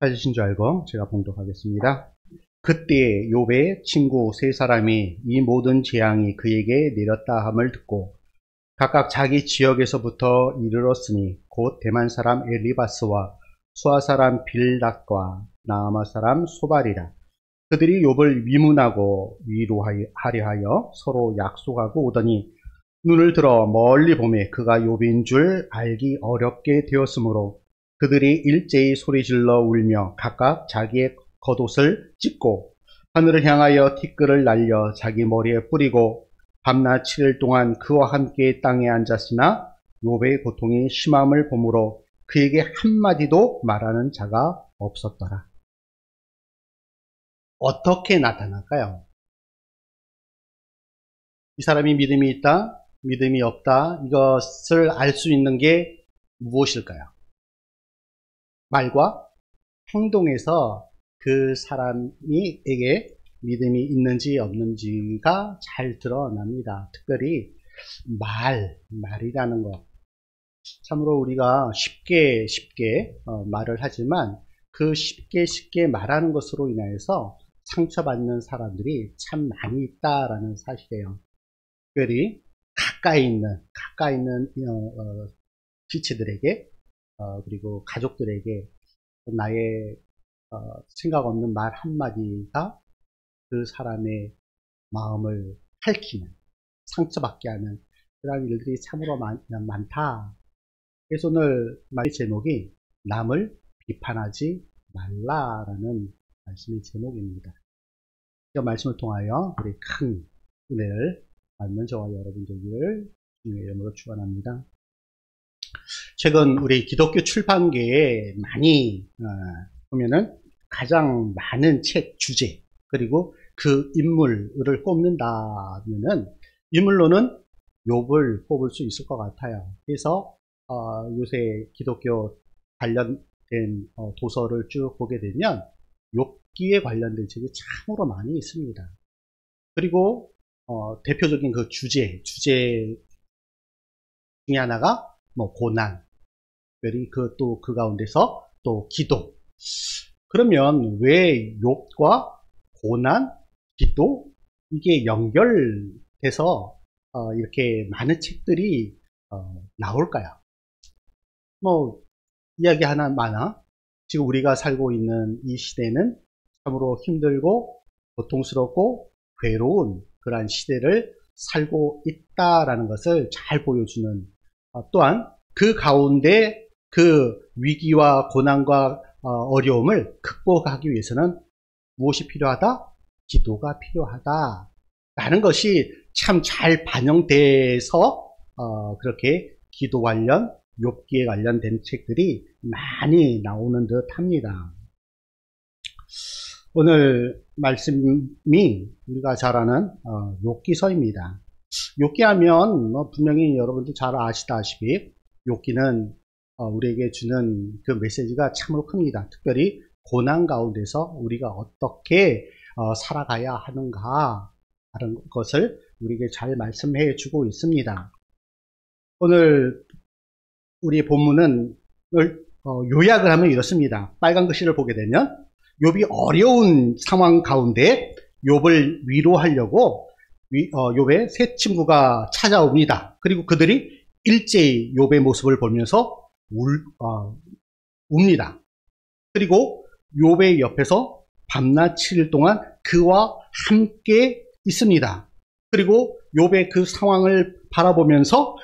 찾으신 줄 알고 제가 봉독하겠습니다. 그때 욥의 친구 세 사람이 이 모든 재앙이 그에게 내렸다 함을 듣고 각각 자기 지역에서부터 이르렀으니 곧 대만 사람 엘리바스와 수아 사람 빌닷과 나아마 사람 소발이라. 그들이 욥을 위문하고 위로하려 하여 서로 약속하고 오더니 눈을 들어 멀리 보매 그가 욥인 줄 알기 어렵게 되었으므로 그들이 일제히 소리질러 울며 각각 자기의 겉옷을 찢고 하늘을 향하여 티끌을 날려 자기 머리에 뿌리고 밤낮 7일 동안 그와 함께 땅에 앉았으나 욥의 고통이 심함을 보므로 그에게 한마디도 말하는 자가 없었더라. 어떻게 나타날까요? 이 사람이 믿음이 있다, 믿음이 없다, 이것을 알 수 있는 게 무엇일까요? 말과 행동에서 그 사람에게 믿음이 있는지 없는지가 잘 드러납니다. 특별히 말이라는 것. 참으로 우리가 쉽게 말을 하지만 그 쉽게 말하는 것으로 인해서 상처받는 사람들이 참 많이 있다라는 사실이에요. 특별히 가까이 있는 지체들에게 그리고 가족들에게 나의 생각 없는 말 한마디가 그 사람의 마음을 핥히는, 상처받게 하는 그런 일들이 참으로 많다. 그래서 오늘 말의 제목이 남을 비판하지 말라라는 말씀의 제목입니다. 이 말씀을 통하여 우리 큰 은혜를 받는 저와 여러분 되기를 주님의 이름으로 축원합니다. 최근 우리 기독교 출판계에 많이 보면은 가장 많은 책 주제 그리고 그 인물을 꼽는다면은 인물로는 욥을 뽑을 수 있을 것 같아요. 그래서 요새 기독교 관련된 도서를 쭉 보게 되면 욥기에 관련된 책이 참으로 많이 있습니다. 그리고 대표적인 그 주제 중에 하나가 고난, 특별히 그 가운데서 또 기도. 그러면 왜 욥과 고난, 기도 이게 연결돼서 이렇게 많은 책들이 나올까요? 이야기 하나 많아. 지금 우리가 살고 있는 이 시대는 참으로 힘들고 고통스럽고 괴로운 그러한 시대를 살고 있다라는 것을 잘 보여주는, 또한 그 가운데 그 위기와 고난과 어려움을 극복하기 위해서는 무엇이 필요하다? 기도가 필요하다 라는 것이 참 잘 반영돼서 그렇게 기도 관련, 욥기에 관련된 책들이 많이 나오는 듯 합니다. 오늘 말씀이 우리가 잘 아는 욥기서입니다. 욥기 하면 분명히 여러분도 잘 아시다시피 욥기는 우리에게 주는 그 메시지가 참으로 큽니다. 특별히 고난 가운데서 우리가 어떻게 살아가야 하는가 하는 것을 우리에게 잘 말씀해 주고 있습니다. 오늘 우리 본문은 요약을 하면 이렇습니다. 빨간 글씨를 보게 되면 욥이 어려운 상황 가운데 욥을 위로하려고 욥의 세 친구가 찾아옵니다. 그리고 그들이 일제히 욥의 모습을 보면서 웁니다. 그리고 욥의 옆에서 밤낮 7일 동안 그와 함께 있습니다. 그리고 욥의 그 상황을 바라보면서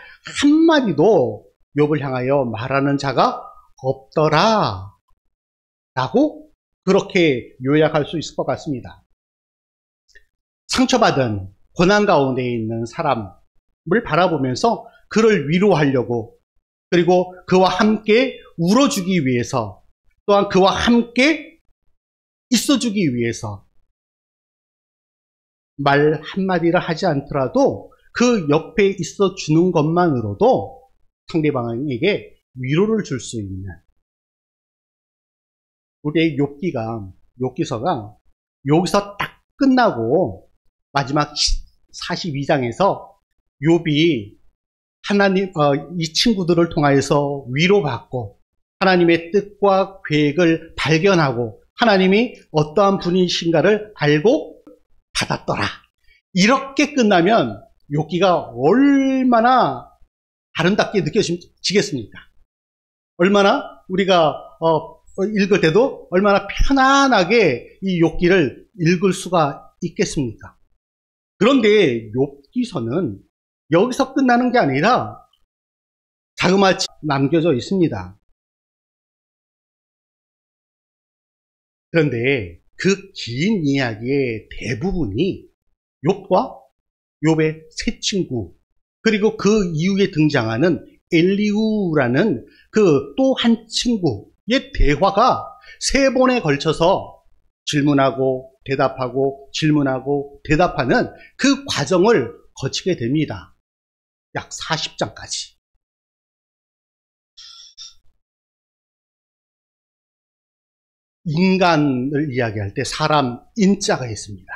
한마디도 욥을 향하여 말하는 자가 없더라 라고 그렇게 요약할 수 있을 것 같습니다. 상처받은 고난 가운데 있는 사람을 바라보면서 그를 위로하려고, 그리고 그와 함께 울어주기 위해서, 또한 그와 함께 있어주기 위해서 말 한마디를 하지 않더라도 그 옆에 있어주는 것만으로도 상대방에게 위로를 줄 수 있는, 우리의 욥기서가 여기서 딱 끝나고 마지막 42장에서 욥이 하나님, 이 친구들을 통하여서 위로받고 하나님의 뜻과 계획을 발견하고 하나님이 어떠한 분이신가를 알고 받았더라. 이렇게 끝나면 욥기가 얼마나 아름답게 느껴지겠습니까? 얼마나 우리가 읽을 때도 얼마나 편안하게 이 욥기를 읽을 수가 있겠습니까? 그런데 욥기서는 여기서 끝나는 게 아니라 자그마치 남겨져 있습니다. 그런데 그 긴 이야기의 대부분이 욥과 욥의 세 친구, 그리고 그 이후에 등장하는 엘리후라는 그 또 한 친구의 대화가 세 번에 걸쳐서 질문하고 대답하고 질문하고 대답하는 그 과정을 거치게 됩니다. 약 40장까지. 인간을 이야기할 때 사람 인자가 있습니다.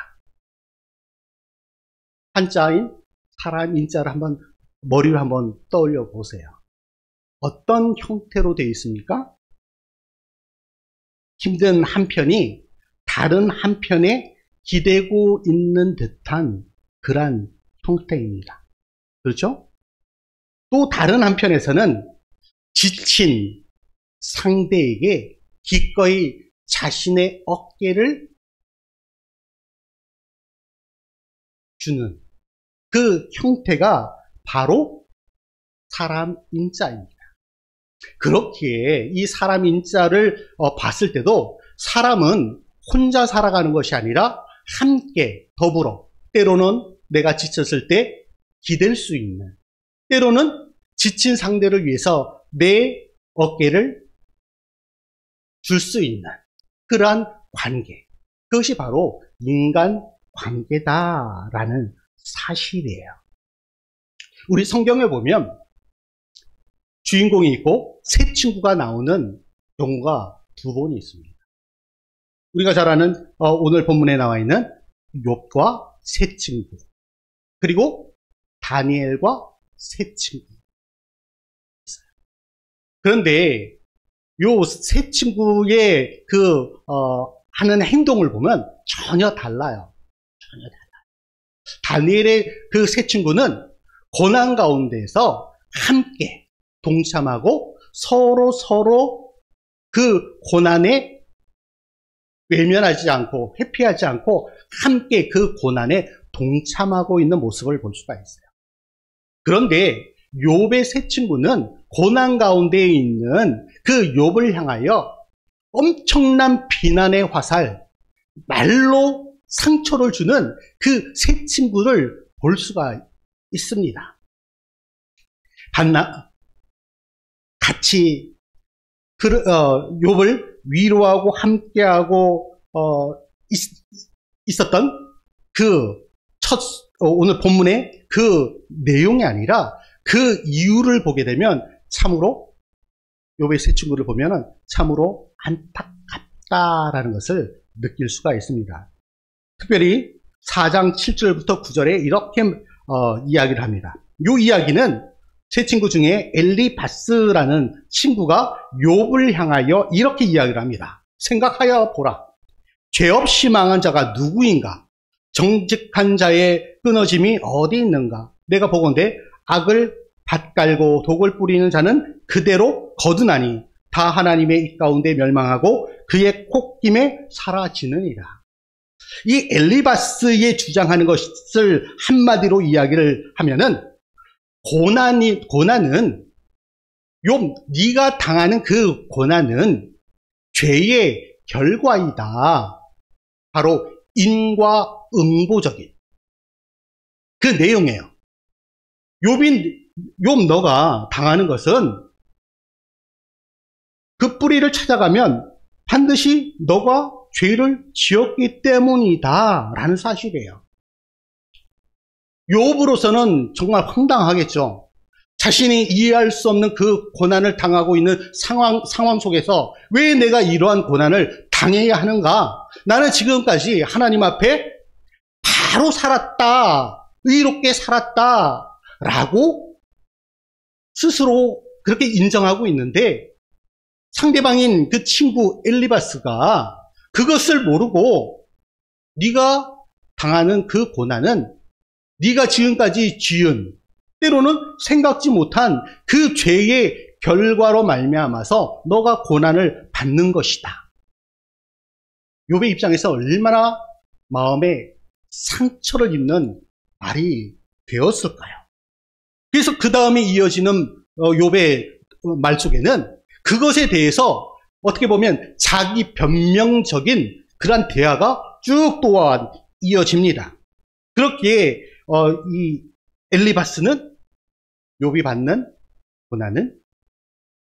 한자인 사람 인자를 머리를 한번 떠올려 보세요. 어떤 형태로 되어 있습니까? 힘든 한편이 다른 한편에 기대고 있는 듯한 그러한 형태입니다. 그렇죠? 또 다른 한편에서는 지친 상대에게 기꺼이 자신의 어깨를 주는 그 형태가 바로 사람 인자입니다. 그렇기에 이 사람 인자를 봤을 때도 사람은 혼자 살아가는 것이 아니라 함께 더불어 때로는 내가 지쳤을 때 기댈 수 있는, 때로는 지친 상대를 위해서 내 어깨를 줄 수 있는 그러한 관계, 그것이 바로 인간 관계다라는 사실이에요. 우리 성경에 보면 주인공이 있고 세 친구가 나오는 경우가 두 번이 있습니다. 우리가 잘 아는 오늘 본문에 나와 있는 욥과 세 친구, 그리고 다니엘과 세 친구 있어요. 그런데 요 세 친구의 하는 행동을 보면 전혀 달라요. 전혀 달라요. 다니엘의 그 세 친구는 고난 가운데에서 함께 동참하고 서로 그 고난에 외면하지 않고 회피하지 않고 함께 그 고난에 동참하고 있는 모습을 볼 수가 있어요. 그런데 욥의 세 친구는 고난 가운데에 있는 그 욥을 향하여 엄청난 비난의 화살, 말로 상처를 주는 그 세 친구를 볼 수가 있습니다. 같이 욥을 위로하고 함께하고 있었던 오늘 본문의 그 내용이 아니라 그 이유를 보게 되면 참으로 욥의 세 친구를 보면 참으로 안타깝다라는 것을 느낄 수가 있습니다. 특별히 4장 7절부터 9절에 이렇게 이야기를 합니다. 이 이야기는 세 친구 중에 엘리바스라는 친구가 욥을 향하여 이렇게 이야기를 합니다. 생각하여 보라. 죄 없이 망한 자가 누구인가? 정직한 자의 끊어짐이 어디 있는가? 내가 보건대 악을 밭갈고 독을 뿌리는 자는 그대로 거두나니 다 하나님의 입 가운데 멸망하고 그의 콧김에 사라지느니라. 이 엘리바스의 주장하는 것을 한마디로 이야기를 하면은 고난은 욥, 네가 당하는 그 고난은 죄의 결과이다. 바로 인과응보적인 그 내용이에요. 욥 너가 당하는 것은 그 뿌리를 찾아가면 반드시 너가 죄를 지었기 때문이다 라는 사실이에요. 욥으로서는 정말 황당하겠죠. 자신이 이해할 수 없는 그 고난을 당하고 있는 상황 속에서 왜 내가 이러한 고난을 당해야 하는가? 나는 지금까지 하나님 앞에 바로 살았다, 의롭게 살았다 라고 스스로 그렇게 인정하고 있는데 상대방인 그 친구 엘리바스가 그것을 모르고 네가 당하는 그 고난은 네가 지금까지 지은 때로는 생각지 못한 그 죄의 결과로 말미암아서 너가 고난을 받는 것이다. 욥의 입장에서 얼마나 마음에 상처를 입는 말이 되었을까요? 그래서 그 다음에 이어지는 욥의 말 속에는 그것에 대해서 어떻게 보면 자기 변명적인 그런 대화가 쭉 또한 이어집니다. 그렇기에 이 엘리바스는 욥이 받는 고난은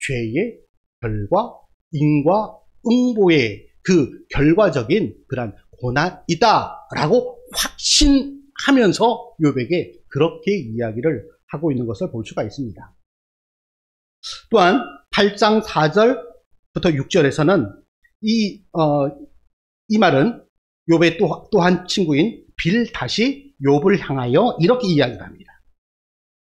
죄의 결과, 인과 응보의 그 결과적인 그런 고난이다라고 확신하면서 욥에게 그렇게 이야기를 하고 있는 것을 볼 수가 있습니다. 또한 8장 4절부터 6절에서는 이 말은 욥의 또 한 친구인 빌닷이 욥을 향하여 이렇게 이야기를 합니다.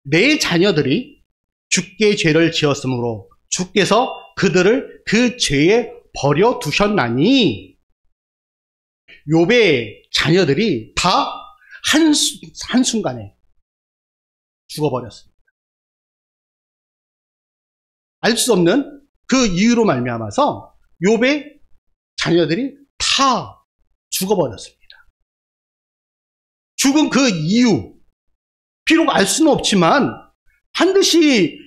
내 자녀들이 주께 죄를 지었으므로 주께서 그들을 그 죄에 버려두셨나니 욥의 자녀들이 다 한순간에 죽어버렸습니다. 알 수 없는 그 이유로 말미암아서 욥의 자녀들이 다 죽어버렸습니다. 죽은 그 이유, 비록 알 수는 없지만 반드시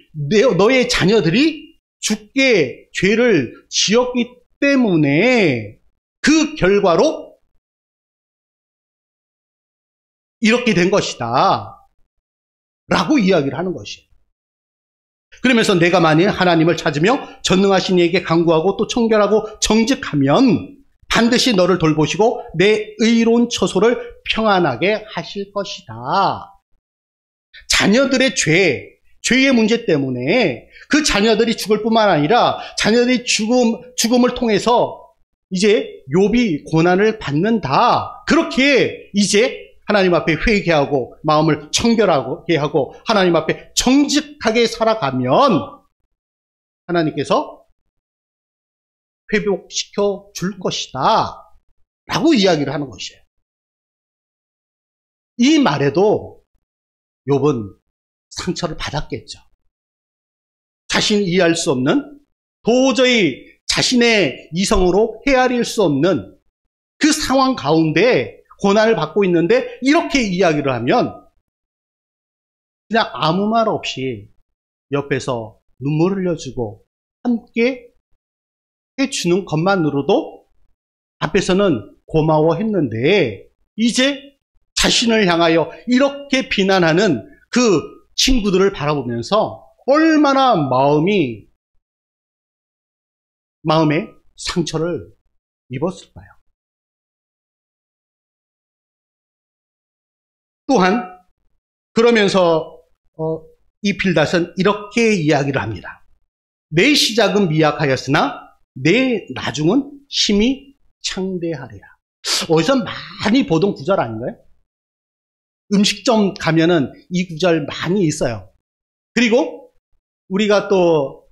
너의 자녀들이 주께 죄를 지었기 때문에 그 결과로 이렇게 된 것이다 라고 이야기를 하는 것이에요. 그러면서 내가 만일 하나님을 찾으며 전능하신 이에게 간구하고 또 청결하고 정직하면 반드시 너를 돌보시고 내 의로운 처소를 평안하게 하실 것이다. 자녀들의 죄의 문제 때문에 그 자녀들이 죽을 뿐만 아니라 자녀들이 죽음을 통해서 이제 욥이 고난을 받는다. 그렇게 이제 하나님 앞에 회개하고 마음을 청결하게 하고 하나님 앞에 정직하게 살아가면 하나님께서 회복시켜 줄 것이다 라고 이야기를 하는 것이에요. 이 말에도 욥은 상처를 받았겠죠. 자신이 이해할 수 없는, 도저히 자신의 이성으로 헤아릴 수 없는 그 상황 가운데 고난을 받고 있는데 이렇게 이야기를 하면 그냥 아무 말 없이 옆에서 눈물 흘려주고 함께 해주는 것만으로도 앞에서는 고마워했는데 이제 자신을 향하여 이렇게 비난하는 그 친구들을 바라보면서 얼마나 마음에 상처를 입었을까요? 또한 그러면서 이 빌닷은 이렇게 이야기를 합니다. 내 시작은 미약하였으나 내 나중은 심히 창대하리라. 어디서 많이 보던 구절 아닌가요? 음식점 가면은 이 구절 많이 있어요. 그리고 우리가 또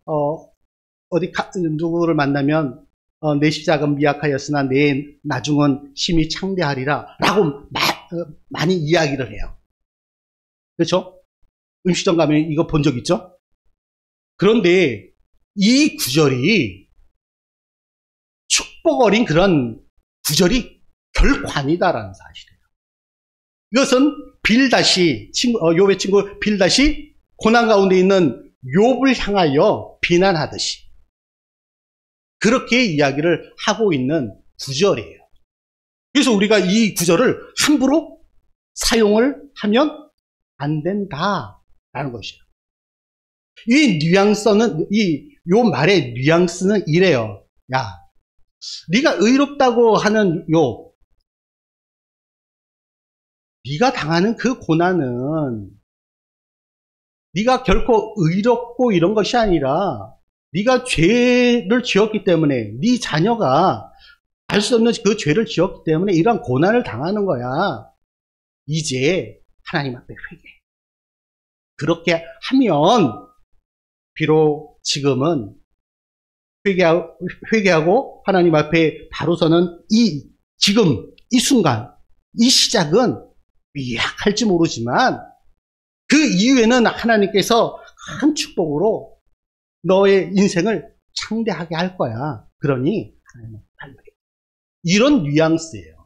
누구를 만나면 내 시작은 미약하였으나 내 나중은 심히 창대하리라 라고 많이 이야기를 해요. 그렇죠? 음식점 가면 이거 본 적 있죠? 그런데 이 구절이 축복 어린 그런 구절이 결코 아니다라는 사실이에요. 이것은 빌닷이 욥의 친구 빌닷이 고난 가운데 있는 욥을 향하여 비난하듯이 그렇게 이야기를 하고 있는 구절이에요. 그래서 우리가 이 구절을 함부로 사용을 하면 안 된다라는 것이에요. 이 뉘앙스는 요 말의 뉘앙스는 이래요. 야, 네가 의롭다고 하는 욥, 네가 당하는 그 고난은 네가 결코 의롭고 이런 것이 아니라 네가 죄를 지었기 때문에 네 자녀가 알 수 없는 그 죄를 지었기 때문에 이러한 고난을 당하는 거야. 이제 하나님 앞에 회개. 그렇게 하면 비록 지금은 회개하고 하나님 앞에 바로 서는 지금 이 순간, 이 시작은 미약할지 모르지만 그 이후에는 하나님께서 큰 축복으로 너의 인생을 창대하게 할 거야. 그러니 하나님은 빨리 해. 이런 뉘앙스예요.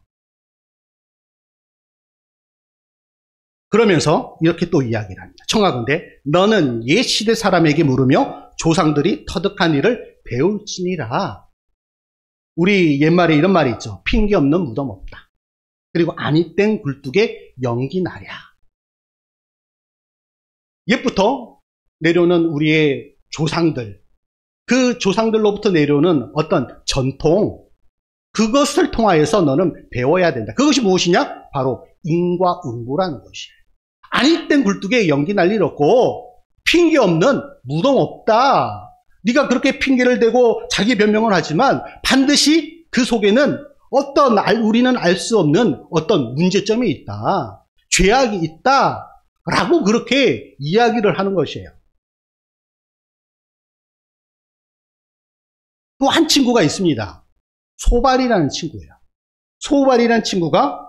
그러면서 이렇게 또 이야기를 합니다. 청하건대 너는 옛 시대 사람에게 물으며 조상들이 터득한 일을 배울지니라. 우리 옛말에 이런 말이 있죠. 핑계 없는 무덤 없다. 그리고 아니 땐 굴뚝에 연기 나랴. 옛부터 내려오는 우리의 조상들, 그 조상들로부터 내려오는 어떤 전통, 그것을 통하여서 너는 배워야 된다. 그것이 무엇이냐? 바로 인과응보라는 것이에요. 아니 땐 굴뚝에 연기 날 일 없고 핑계 없는 무덤 없다. 네가 그렇게 핑계를 대고 자기 변명을 하지만 반드시 그 속에는 우리는 알 수 없는 어떤 문제점이 있다. 죄악이 있다. 라고 그렇게 이야기를 하는 것이에요. 또 한 친구가 있습니다. 소발이라는 친구예요. 소발이라는 친구가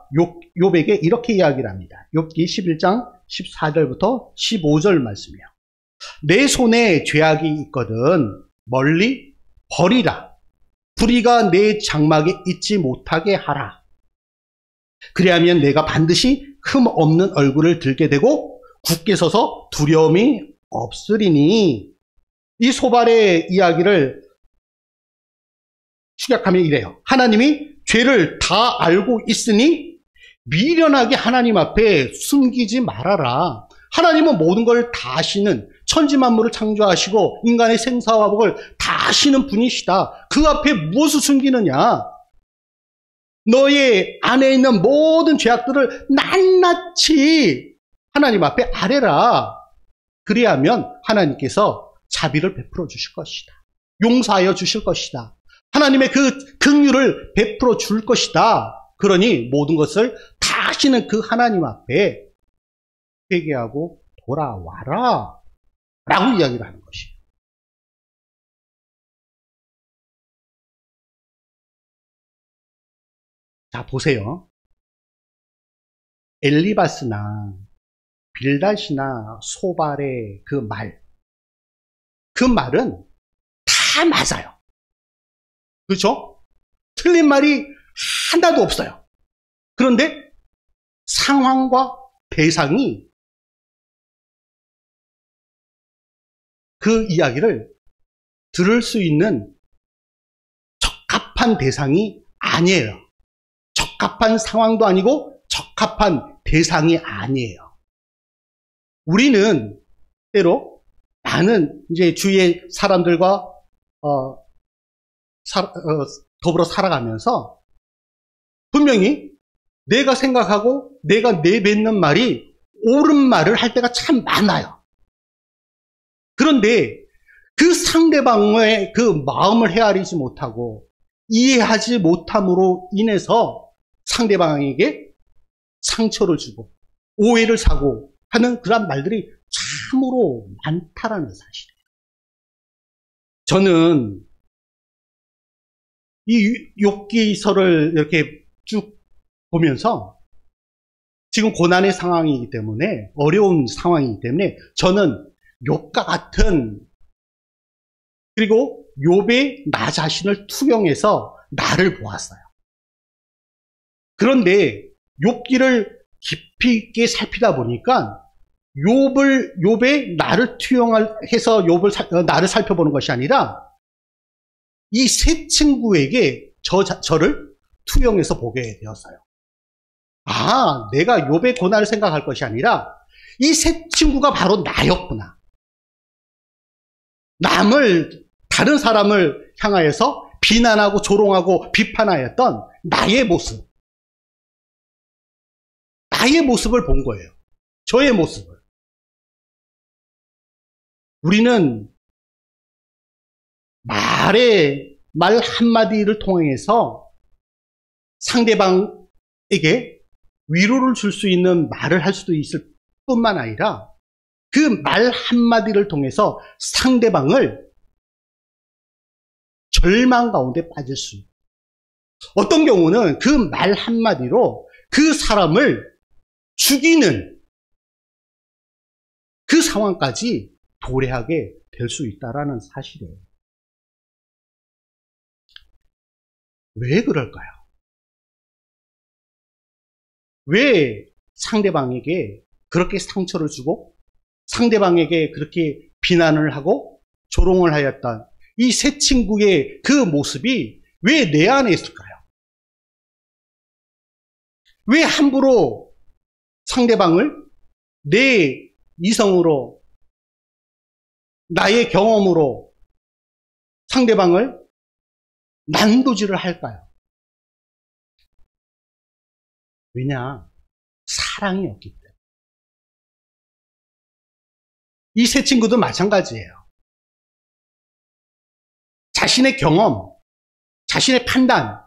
욥에게 이렇게 이야기를 합니다. 욥기 11장 14절부터 15절 말씀이에요. 내 손에 죄악이 있거든 멀리 버리라. 불의가 내 장막에 있지 못하게 하라. 그리하면 내가 반드시 흠 없는 얼굴을 들게 되고 굳게 서서 두려움이 없으리니. 이 소발의 이야기를 축약하면 이래요. 하나님이 죄를 다 알고 있으니 미련하게 하나님 앞에 숨기지 말아라. 하나님은 모든 걸 다 아시는, 천지만물을 창조하시고 인간의 생사화복을 다 아시는 분이시다. 그 앞에 무엇을 숨기느냐? 너의 안에 있는 모든 죄악들을 낱낱이 하나님 앞에 아뢰라. 그리하면 하나님께서 자비를 베풀어 주실 것이다. 용서하여 주실 것이다. 하나님의 그 긍휼을 베풀어 줄 것이다. 그러니 모든 것을 다 아시는 그 하나님 앞에 회개하고 돌아와라. 라고 이야기를 하는 것이에요. 자, 보세요. 엘리바스나 빌닷이나 소발의 그 말은 다 맞아요. 그렇죠? 틀린 말이 하나도 없어요. 그런데 상황과 대상이 그 이야기를 들을 수 있는 적합한 대상이 아니에요. 적합한 상황도 아니고 적합한 대상이 아니에요. 우리는 때로 많은 이제 주위의 사람들과 더불어 살아가면서 분명히 내가 생각하고 내가 내뱉는 말이 옳은 말을 할 때가 참 많아요. 그런데 그 상대방의 그 마음을 헤아리지 못하고 이해하지 못함으로 인해서 상대방에게 상처를 주고 오해를 사고 하는 그런 말들이 참으로 많다라는 사실이에요. 저는 이 욥기서를 이렇게 쭉 보면서 지금 고난의 상황이기 때문에, 어려운 상황이기 때문에 저는 욥과 같은, 그리고 욥의 나 자신을 투영해서 나를 보았어요. 그런데 욥기를 깊이 있게 살피다 보니까 욥의 나를 투영해서 나를 살펴보는 것이 아니라 이 세 친구에게 저를 투영해서 보게 되었어요. 아, 내가 욥의 고난을 생각할 것이 아니라 이 세 친구가 바로 나였구나. 다른 사람을 향하여서 비난하고 조롱하고 비판하였던 나의 모습을 본 거예요. 저의 모습을. 우리는 말 한마디를 통해서 상대방에게 위로를 줄 수 있는 말을 할 수도 있을 뿐만 아니라 그 말 한마디를 통해서 상대방을 절망 가운데 빠질 수 있고, 어떤 경우는 그 말 한마디로 그 사람을 죽이는 그 상황까지 도래하게 될 수 있다는 사실이에요. 왜 그럴까요? 왜 상대방에게 그렇게 상처를 주고 상대방에게 그렇게 비난을 하고 조롱을 하였던 이 세 친구의 그 모습이 왜 내 안에 있을까요? 왜 함부로 상대방을 내 이성으로, 나의 경험으로 상대방을 난도질을 할까요? 왜냐? 사랑이 없기 때문에. 이 세 친구도 마찬가지예요. 자신의 경험, 자신의 판단,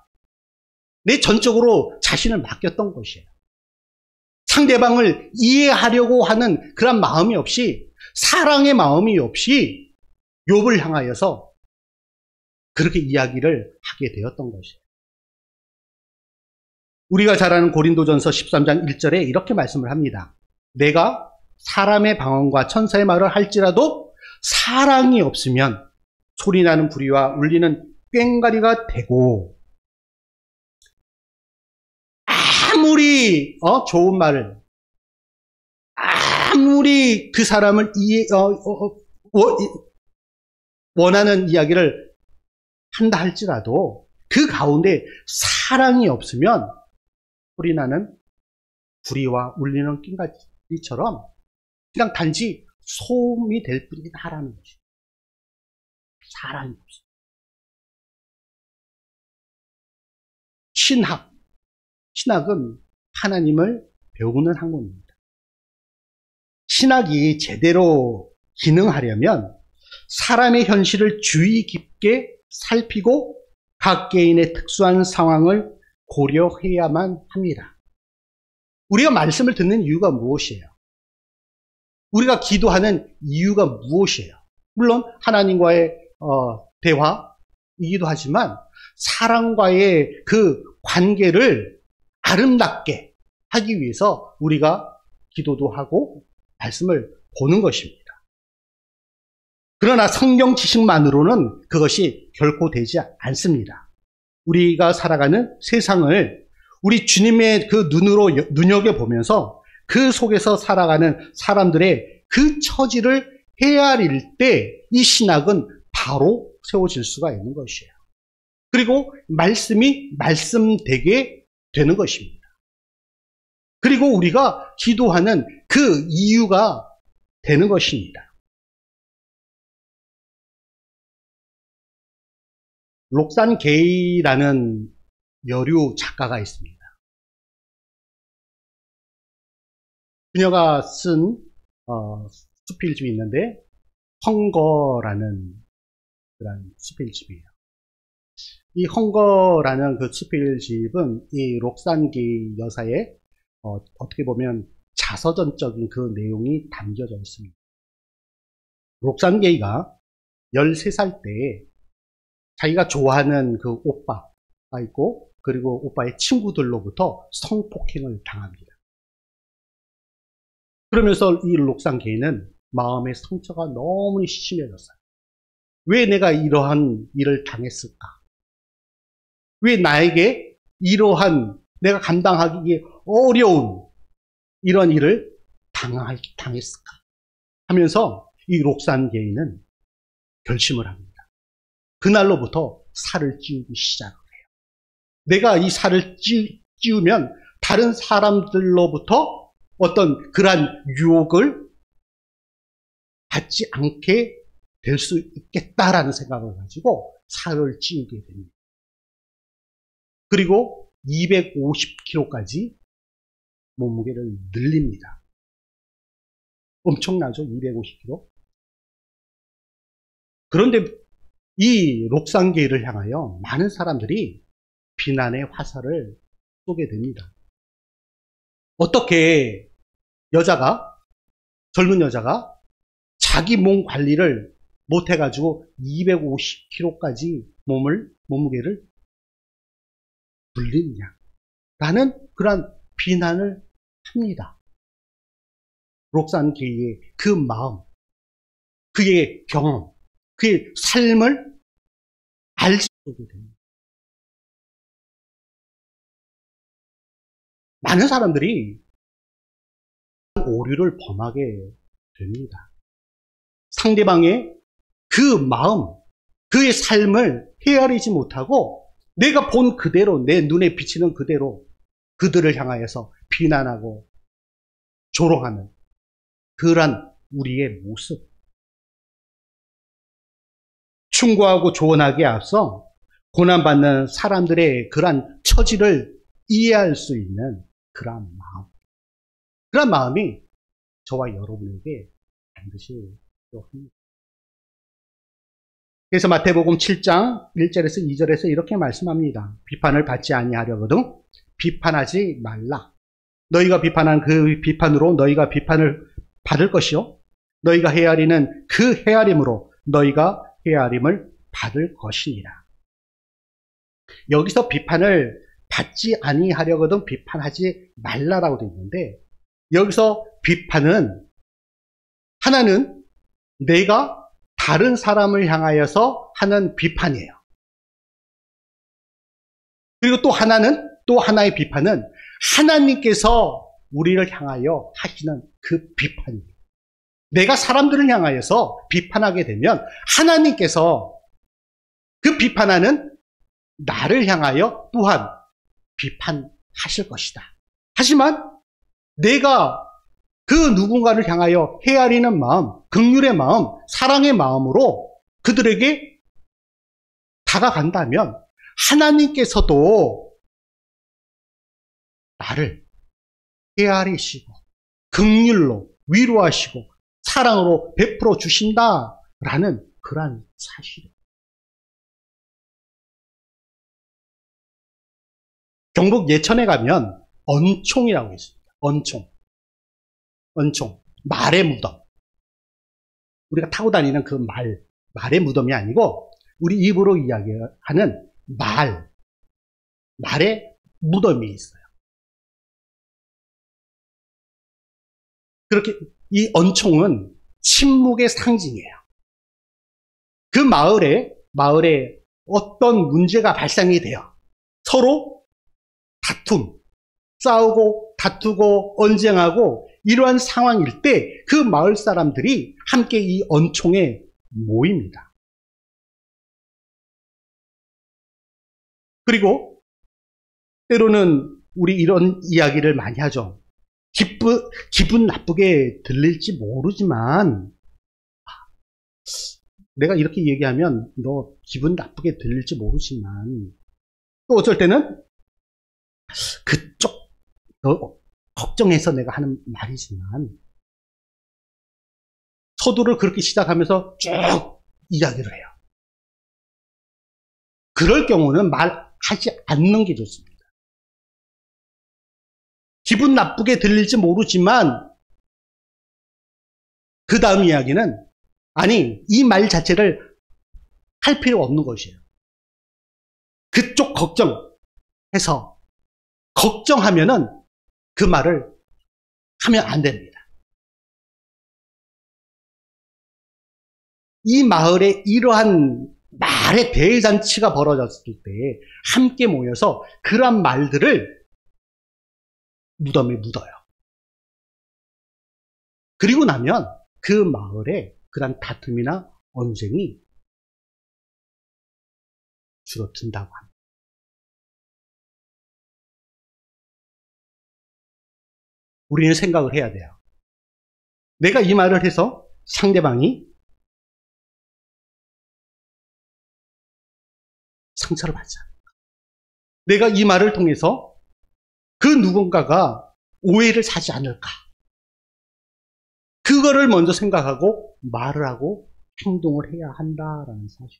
내 전적으로 자신을 맡겼던 것이에요. 상대방을 이해하려고 하는 그런 마음이 없이, 사랑의 마음이 없이 욥을 향하여서 그렇게 이야기를 하게 되었던 것이에요. 우리가 잘 아는 고린도전서 13장 1절에 이렇게 말씀을 합니다. 내가 사람의 방언과 천사의 말을 할지라도 사랑이 없으면 소리나는 부리와 울리는 꽹과리가 되고, 아무리 좋은 말을, 아무리 그 사람을 원하는 이야기를 한다 할지라도 그 가운데 사랑이 없으면 소리나는 부리와 울리는 꽹과리처럼 그냥 단지 소음이 될 뿐이다라는 것이죠. 사랑이 없어요. 신학은 하나님을 배우는 학문입니다. 신학이 제대로 기능하려면 사람의 현실을 주의 깊게 살피고 각 개인의 특수한 상황을 고려해야만 합니다. 우리가 말씀을 듣는 이유가 무엇이에요? 우리가 기도하는 이유가 무엇이에요? 물론 하나님과의 대화이기도 하지만 사람과의 그 관계를 아름답게 하기 위해서 우리가 기도도 하고 말씀을 보는 것입니다. 그러나 성경 지식만으로는 그것이 결코 되지 않습니다. 우리가 살아가는 세상을 우리 주님의 그 눈으로 눈여겨보면서 그 속에서 살아가는 사람들의 그 처지를 헤아릴 때 이 신학은 바로 세워질 수가 있는 것이에요. 그리고 말씀이 말씀되게 되는 것입니다. 그리고 우리가 기도하는 그 이유가 되는 것입니다. 록산 게이라는 여류 작가가 있습니다. 그녀가 쓴 수필집이 있는데 헝거라는 그런 수필집이에요. 이 헝거라는 그 수필집은 이 록산 게이 여사의 어떻게 보면 자서전적인 그 내용이 담겨져 있습니다. 록산 게이가 13살 때 자기가 좋아하는 그 오빠가 있고, 그리고 오빠의 친구들로부터 성폭행을 당합니다. 그러면서 이 록산 게이는 마음의 상처가 너무 심해졌어요. 왜 내가 이러한 일을 당했을까? 왜 나에게 이러한 내가 감당하기 어려운 이런 일을 당했을까? 하면서 이 록산 게이는 결심을 합니다. 그날로부터 살을 찌우기 시작을 해요. 내가 이 살을 찌우면 다른 사람들로부터 어떤 그러한 유혹을 받지 않게 될 수 있겠다라는 생각을 가지고 살을 찌우게 됩니다. 그리고 250kg까지 몸무게를 늘립니다. 엄청나죠? 250kg. 그런데 이 록산게이를 향하여 많은 사람들이 비난의 화살을 쏘게 됩니다. 어떻게 젊은 여자가 자기 몸 관리를 못해가지고 250kg까지 몸무게를 불리느냐 라는 그런 비난을 합니다. 록산 게이의 그 마음, 그의 경험, 그의 삶을 알지 못하게 됩니다. 많은 사람들이 오류를 범하게 됩니다. 상대방의 그 마음, 그의 삶을 헤아리지 못하고 내가 본 그대로, 내 눈에 비치는 그대로 그들을 향하여서 비난하고 조롱하는 그러한 우리의 모습. 충고하고 조언하기에 앞서 고난받는 사람들의 그러한 처지를 이해할 수 있는 그러한 마음. 그런 마음이 저와 여러분에게 반드시 필요합니다. 그래서 마태복음 7장 1절에서 2절에서 이렇게 말씀합니다. 비판을 받지 아니하려거든 비판하지 말라. 너희가 비판한 그 비판으로 너희가 비판을 받을 것이요 너희가 헤아리는 그 헤아림으로 너희가 헤아림을 받을 것이니라. 여기서 비판을 받지 아니하려거든 비판하지 말라라고 되어 있는데 여기서 비판은 하나는 내가 다른 사람을 향하여서 하는 비판이에요. 그리고 또 하나의 비판은 하나님께서 우리를 향하여 하시는 그 비판이에요. 내가 사람들을 향하여서 비판하게 되면 하나님께서 그 비판하는 나를 향하여 또한 비판하실 것이다. 하지만 내가 그 누군가를 향하여 헤아리는 마음, 긍휼의 마음, 사랑의 마음으로 그들에게 다가간다면 하나님께서도 나를 헤아리시고 긍휼로 위로하시고 사랑으로 베풀어 주신다라는 그러한 사실이에요. 경북 예천에 가면 언총이라고 있습니다. 언총, 말의 무덤. 우리가 타고 다니는 그 말의 무덤이 아니고 우리 입으로 이야기하는 말의 무덤이 있어요. 그렇게 이 언총은 침묵의 상징이에요. 그 마을에 어떤 문제가 발생이 돼요. 서로 싸우고 다투고 언쟁하고 이러한 상황일 때 그 마을 사람들이 함께 이 언총에 모입니다. 그리고 때로는 우리 이런 이야기를 많이 하죠. 기분 나쁘게 들릴지 모르지만 내가 이렇게 얘기하면 너 기분 나쁘게 들릴지 모르지만 또 어쩔 때는 그쪽 너 걱정해서 내가 하는 말이지만 서두를 그렇게 시작하면서 쭉 이야기를 해요. 그럴 경우는 말하지 않는 게 좋습니다. 기분 나쁘게 들릴지 모르지만 그 다음 이야기는 이 말 자체를 할 필요 없는 것이에요. 그쪽 걱정해서 걱정하면은 그 말을 하면 안 됩니다. 이 마을에 이러한 말의 대잔치가 벌어졌을 때 함께 모여서 그러한 말들을 무덤에 묻어요. 그리고 나면 그 마을에 그러한 다툼이나 언쟁이 줄어든다고 합니다. 우리는 생각을 해야 돼요. 내가 이 말을 해서 상대방이 상처를 받지 않을까? 내가 이 말을 통해서 그 누군가가 오해를 사지 않을까? 그거를 먼저 생각하고 말을 하고 행동을 해야 한다라는 사실.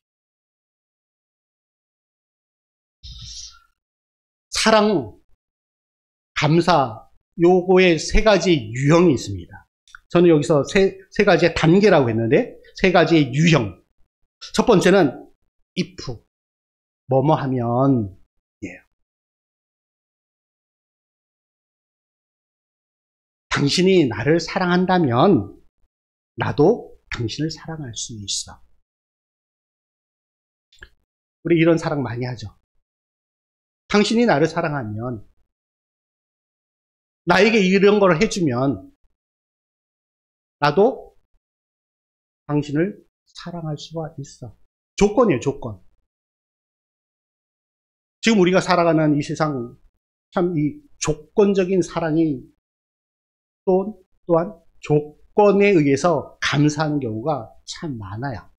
사랑, 감사, 요거에 세 가지 유형이 있습니다. 저는 여기서 세 가지의 단계라고 했는데 세 가지의 유형. 첫 번째는 if, 뭐뭐 하면, 예. 당신이 나를 사랑한다면 나도 당신을 사랑할 수 있어. 우리 이런 사랑 많이 하죠. 당신이 나를 사랑하면, 나에게 이런 걸 해주면 나도 당신을 사랑할 수가 있어. 조건이에요, 조건. 지금 우리가 살아가는 이 세상, 참 이 조건적인 사랑이 또한 조건에 의해서 감사하는 경우가 참 많아요.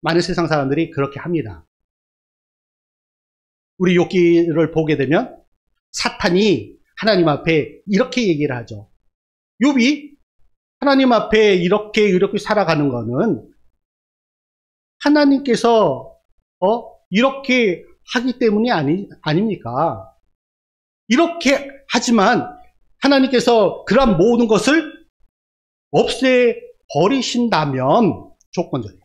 많은 세상 사람들이 그렇게 합니다. 우리 욥기를 보게 되면 사탄이 하나님 앞에 이렇게 얘기를 하죠. 욥이 하나님 앞에 이렇게 살아가는 거는 하나님께서 이렇게 하기 때문이 아닙니까? 이렇게 하지만 하나님께서 그런 모든 것을 없애버리신다면 조건적이에요.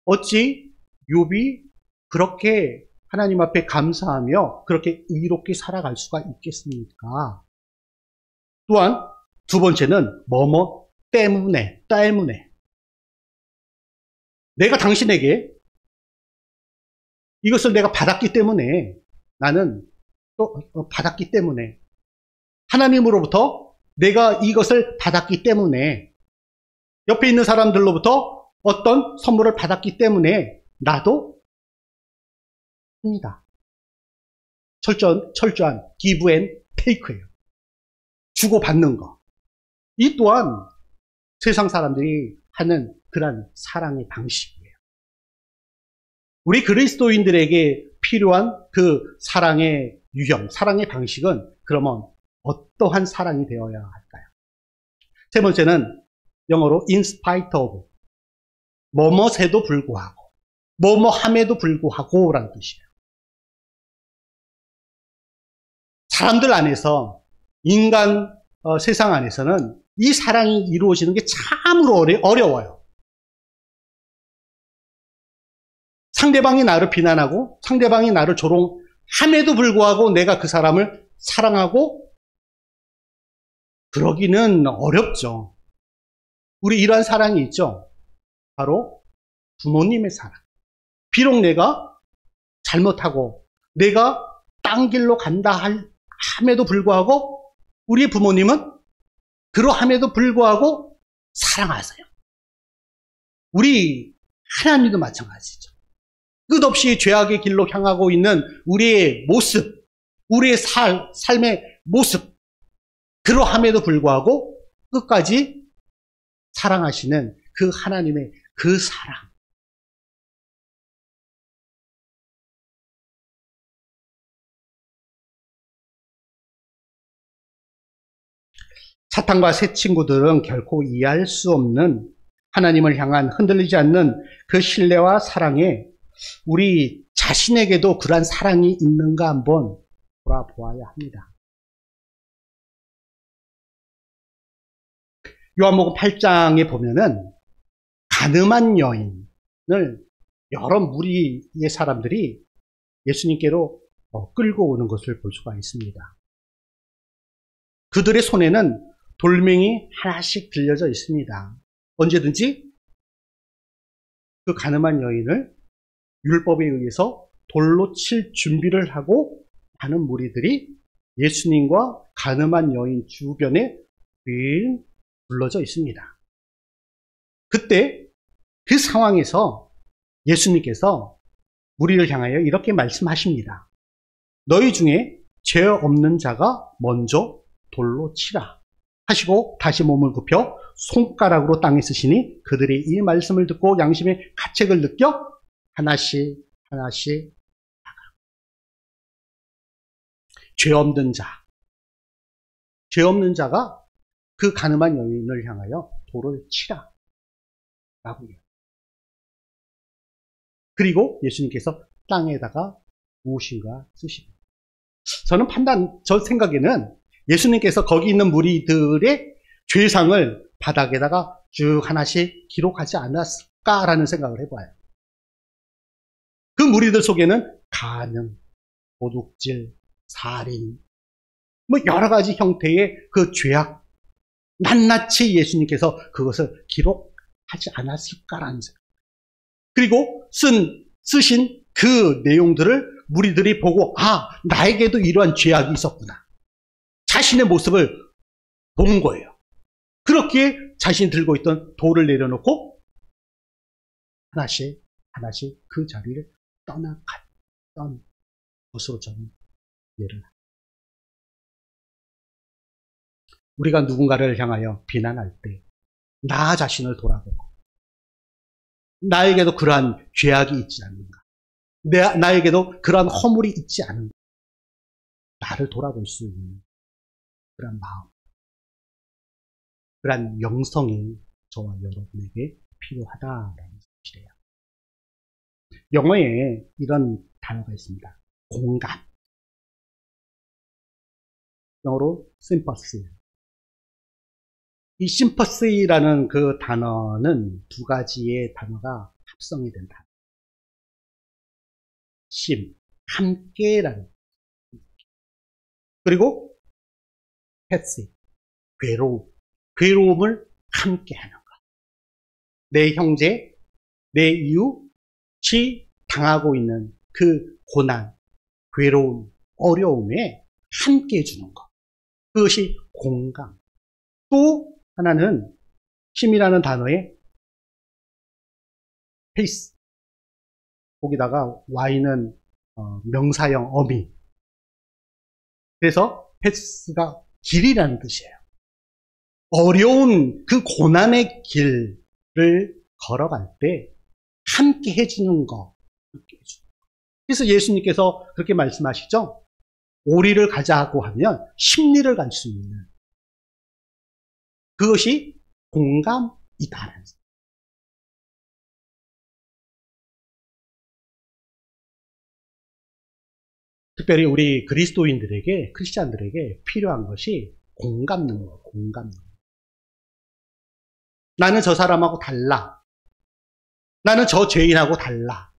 어찌 욥이 그렇게 하나님 앞에 감사하며 그렇게 의롭게 살아갈 수가 있겠습니까? 또한 두 번째는 뭐뭐 때문에 내가 당신에게 이것을 내가 받았기 때문에 나는 또 받았기 때문에 하나님으로부터 내가 이것을 받았기 때문에 옆에 있는 사람들로부터 어떤 선물을 받았기 때문에 나도 합니다. 철저한 give and take예요. 주고받는 거. 이 또한 세상 사람들이 하는 그런 사랑의 방식이에요. 우리 그리스도인들에게 필요한 그 사랑의 유형, 사랑의 방식은 그러면 어떠한 사랑이 되어야 할까요? 세 번째는 영어로 in spite of, 뭐뭐에도 불구하고, 뭐뭐함에도 불구하고 라는 뜻이에요. 사람들 안에서, 인간 세상 안에서는 이 사랑이 이루어지는 게 참으로 어려워요. 상대방이 나를 비난하고 상대방이 나를 조롱함에도 불구하고 내가 그 사람을 사랑하고 그러기는 어렵죠. 우리 이러한 사랑이 있죠. 바로 부모님의 사랑. 비록 내가 잘못하고 내가 딴 길로 간다 함에도 불구하고 우리 부모님은 그러함에도 불구하고 사랑하세요. 우리 하나님도 마찬가지죠. 끝없이 죄악의 길로 향하고 있는 우리의 모습, 우리의 삶의 모습, 그러함에도 불구하고 끝까지 사랑하시는 그 하나님의 그 사랑. 사탄과 새 친구들은 결코 이해할 수 없는 하나님을 향한 흔들리지 않는 그 신뢰와 사랑에 우리 자신에게도 그러한 사랑이 있는가 한번 돌아보아야 합니다. 요한복음 8장에 보면은 가늠한 여인을 여러 무리의 사람들이 예수님께로 끌고 오는 것을 볼 수가 있습니다. 그들의 손에는 돌멩이 하나씩 들려져 있습니다. 언제든지 그 가늠한 여인을 율법에 의해서 돌로 칠 준비를 하고 많은 무리들이 예수님과 가늠한 여인 주변에 늘 둘러져 있습니다. 그때 그 상황에서 예수님께서 무리를 향하여 이렇게 말씀하십니다. 너희 중에 죄 없는 자가 먼저 돌로 치라 하시고 다시 몸을 굽혀 손가락으로 땅에 쓰시니 그들이 이 말씀을 듣고 양심의 가책을 느껴 하나씩 죄 없는 자가 그 가늠한 여인을 향하여 돌을 치라 라고 해요. 그리고 예수님께서 땅에다가 무엇인가 쓰십니다. 저 생각에는 예수님께서 거기 있는 무리들의 죄상을 바닥에다가 쭉 하나씩 기록하지 않았을까라는 생각을 해봐요. 그 무리들 속에는 간음, 도둑질, 살인, 뭐 여러 가지 형태의 그 죄악, 낱낱이 예수님께서 그것을 기록하지 않았을까라는 생각. 그리고 쓰신 그 내용들을 무리들이 보고, 아, 나에게도 이러한 죄악이 있었구나. 자신의 모습을 본 거예요. 그렇기에 자신이 들고 있던 돌을 내려놓고 하나씩 그 자리를 떠나갔던 것으로 저는 이해를 합니다. 우리가 누군가를 향하여 비난할 때 나 자신을 돌아보고 나에게도 그러한 죄악이 있지 않는가, 나에게도 그러한 허물이 있지 않은가, 나를 돌아볼 수 있는 그런 마음, 그런 영성이 저와 여러분에게 필요하다라는 사실이에요. 영어에 이런 단어가 있습니다. 공감. 영어로 sympathy. 이 sympathy라는 그 단어는 두 가지의 단어가 합성이 된 단어. 함께라는. 그리고 패시, 괴로움을 함께하는 것. 내 형제, 내 이웃이 당하고 있는 그 고난, 괴로움, 어려움에 함께 해주는 것. 그것이 공감. 또 하나는 힘이라는 단어에 페이스, 거기다가 Y는 명사형 어미. 그래서 패스가 길이라는 뜻이에요. 어려운 그 고난의 길을 걸어갈 때 함께 해주는 거. 그래서 예수님께서 그렇게 말씀하시죠. 오리를 가자고 하면 십리를 갈 수 있는 그것이 공감이다라는 거예요. 특별히 우리 그리스도인들에게, 크리스찬들에게 필요한 것이 공감 능력, 공감 능력. 나는 저 사람하고 달라. 나는 저 죄인하고 달라.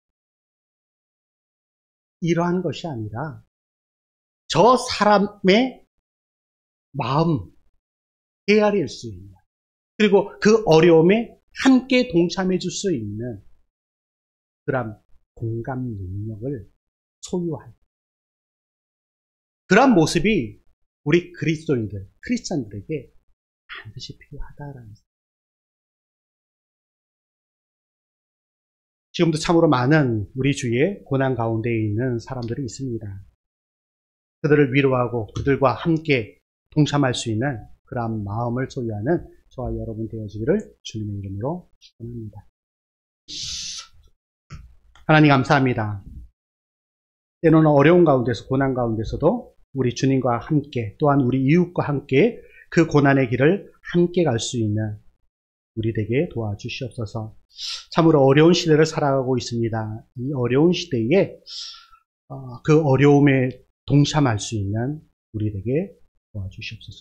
이러한 것이 아니라 저 사람의 마음, 헤아릴 수 있는, 그리고 그 어려움에 함께 동참해 줄 수 있는 그런 공감 능력을 소유할, 그런 모습이 우리 그리스도인들, 크리스찬들에게 반드시 필요하다라는 거예요. 지금도 참으로 많은 우리 주위에 고난 가운데 있는 사람들이 있습니다. 그들을 위로하고 그들과 함께 동참할 수 있는 그런 마음을 소유하는 저와 여러분 되어지기를 주님의 이름으로 축원합니다. 하나님 감사합니다. 때로는 어려운 가운데서, 고난 가운데서도 우리 주님과 함께, 또한 우리 이웃과 함께 그 고난의 길을 함께 갈 수 있는 우리 되게 도와주시옵소서. 참으로 어려운 시대를 살아가고 있습니다. 이 어려운 시대에 그 어려움에 동참할 수 있는 우리 되게 도와주시옵소서.